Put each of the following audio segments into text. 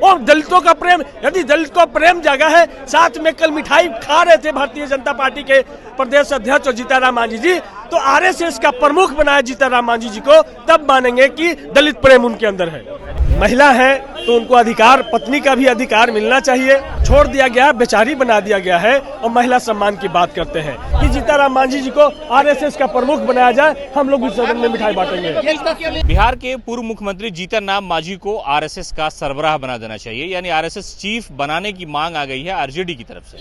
और दलितों का प्रेम, यदि दलित को प्रेम जागा है, साथ में कल मिठाई खा रहे थे भारतीय जनता पार्टी के प्रदेश अध्यक्ष जीतन राम मांझी जी, तो आरएसएस का प्रमुख बनाया जीतन राम मांझी जी को, तब मानेंगे कि दलित प्रेम उनके अंदर है। महिला है तो उनको अधिकार, पत्नी का भी अधिकार मिलना चाहिए। छोड़ दिया गया, बेचारी बना दिया गया है और महिला सम्मान की बात करते हैं कि जीतन राम मांझी जी को आरएसएस का प्रमुख बनाया जाए, हम लोग इस सदन में मिठाई बांटेंगे। बिहार के पूर्व मुख्यमंत्री जीतन राम मांझी को आरएसएस का सरबराह बना देना चाहिए, यानी आरएसएस चीफ बनाने की मांग आ गई है आरजेडी की तरफ से।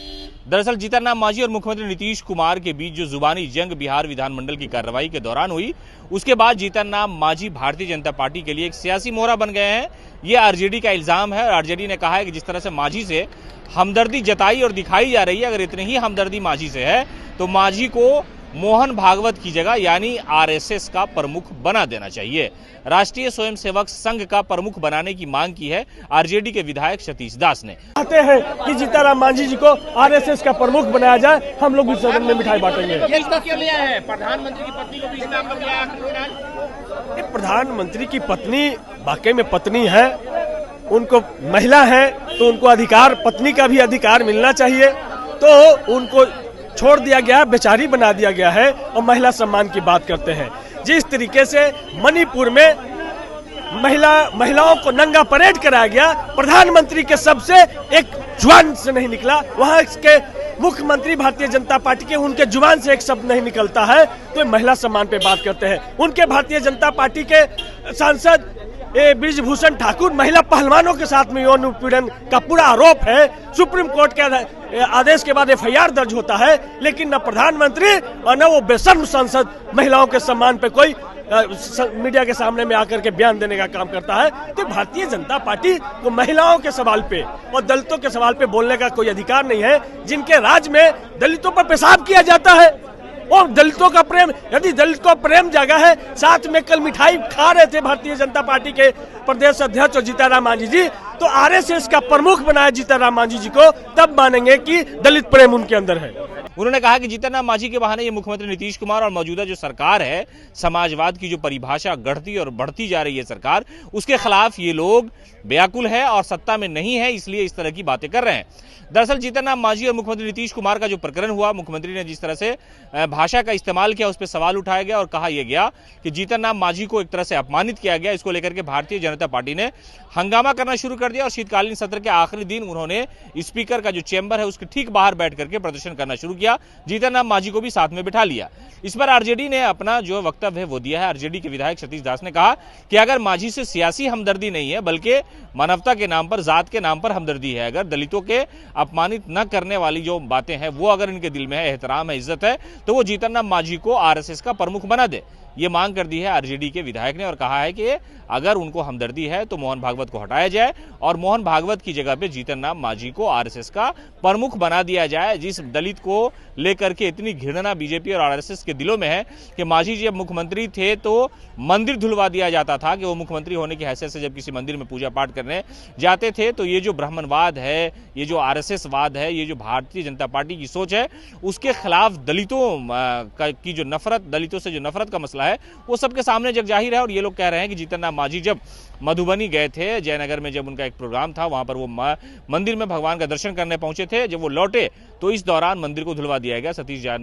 दरअसल जीतन राम मांझी और मुख्यमंत्री नीतीश कुमार के बीच जो जुबानी जंग बिहार विधानमंडल की कार्रवाई के दौरान हुई, उसके बाद जीतन राम मांझी भारतीय जनता पार्टी के लिए एक सियासी मोहरा बन गए हैं। ये आरजेडी का इल्जाम है। आरजेडी ने कहा है कि जिस तरह से मांझी से हमदर्दी जताई और दिखाई जा रही है, अगर इतनी ही हमदर्दी मांझी से है तो मांझी को मोहन भागवत की जगह यानी आरएसएस का प्रमुख बना देना चाहिए। राष्ट्रीय स्वयंसेवक संघ का प्रमुख बनाने की मांग की है आरजेडी के विधायक सतीश दास ने। चाहते हैं कि जीतन राम मांझी जी को आरएसएस का प्रमुख बनाया जाए, हम लोग इस सदन में मिठाई बांटेंगे। प्रधानमंत्री की पत्नी को भी इस नाम पर लिया है। प्रधानमंत्री की पत्नी वाकई में पत्नी है, उनको महिला है तो उनको अधिकार, पत्नी का भी अधिकार मिलना चाहिए। तो उनको छोड़ दिया गया, बेचारी बना दिया गया है और महिला सम्मान की बात करते हैं। जिस तरीके से मणिपुर में महिलाओं को नंगा परेड कराया गया, प्रधानमंत्री के सबसे एक जुबान से नहीं निकला, वहां के मुख्यमंत्री भारतीय जनता पार्टी के उनके जुबान से एक शब्द नहीं निकलता है, तो महिला सम्मान पे बात करते हैं। उनके भारतीय जनता पार्टी के सांसद ब्रिजभूषण ठाकुर, महिला पहलवानों के साथ में यौन उत्पीड़न का पूरा आरोप है। सुप्रीम कोर्ट के आदेश के बाद एफआईआर दर्ज होता है, लेकिन न प्रधानमंत्री और न वो बेशर्म सांसद महिलाओं के सम्मान पे कोई मीडिया के सामने में आकर के बयान देने का काम करता है। तो भारतीय जनता पार्टी को महिलाओं के सवाल पे और दलितों के सवाल पे बोलने का कोई अधिकार नहीं है। जिनके राज में दलितों पर पेशाब किया जाता है और दलितों का प्रेम, यदि दलित को प्रेम जागा है, साथ में कल मिठाई खा रहे थे भारतीय जनता पार्टी के प्रदेश अध्यक्ष जीतन राम मांझी जी, तो आरएसएस का प्रमुख बनाया जीतन राम मांझी जी को, तब मानेंगे कि दलित प्रेम उनके अंदर है। उन्होंने कहा कि जीतन राम मांझी के बहाने ये मुख्यमंत्री नीतीश कुमार और मौजूदा जो सरकार है, समाजवाद की जो परिभाषा गढ़ती और बढ़ती जा रही है सरकार, उसके खिलाफ ये लोग व्याकुल है और सत्ता में नहीं है, इसलिए इस तरह की बातें कर रहे हैं। दरअसल जीतन राम मांझी और मुख्यमंत्री नीतीश कुमार का जो प्रकरण हुआ, मुख्यमंत्री ने जिस तरह से भाषा का इस्तेमाल किया, उस पर सवाल उठाया गया और कहा यह गया कि जीतन राम मांझी को एक तरह से अपमानित किया गया। इसको लेकर के भारतीय जनता पार्टी ने हंगामा करना शुरू कर दिया और शीतकालीन सत्र के आखिरी दिन उन्होंने स्पीकर का जो चेंबर है उसके ठीक बाहर बैठ करके प्रदर्शन करना शुरू किया। जीतन राम मांझी को भी साथ में बिठा लिया। इस पर आरजेडी ने अपना जो वक्तव्य है वो दिया है। आरजेडी के विधायक सतीश दास ने कहा कि अगर मांझी से सियासी हमदर्दी नहीं है, बल्कि मानवता के नाम पर, जात के नाम पर हमदर्दी है, अगर दलितों के अपमानित न करने वाली जो बातें हैं वो अगर इनके दिल में है, एहतराम है, इज्जत है, तो वो जीतन राम मांझी को आरएसएस का प्रमुख बना दे। ये मांग कर दी है आरजेडी के विधायक ने और कहा है कि अगर उनको हमदर्दी है तो मोहन भागवत को हटाया जाए और मोहन भागवत की जगह पे जीतन राम मांझी को आरएसएस का प्रमुख बना दिया जाए। जिस दलित को लेकर के इतनी घृणा बीजेपी और आरएसएस के दिलों में है कि मांझी जब मुख्यमंत्री थे तो मंदिर धुलवा दिया जाता था, कि वो मुख्यमंत्री होने की हैसियत से जब किसी मंदिर में पूजा पाठ करने जाते थे तो ये जो ब्राह्मणवाद है, ये जो आरएसएस वाद है, ये जो भारतीय जनता पार्टी की सोच है, उसके खिलाफ दलितों की जो नफरत, दलितों से जो नफरत का मसला है, वो सबके सामने जग जाहिर है। और ये लोग कह रहे हैं कि जीतन राम मांझी जब मधुबनी गए थे, जयनगर में जब उनका एक प्रोग्राम था, वहां पर वो मंदिर में भगवान का दर्शन करने पहुंचे थे, जब वो लौटे तो इस दौरान मंदिर को धुलवा दिया गया। सतीश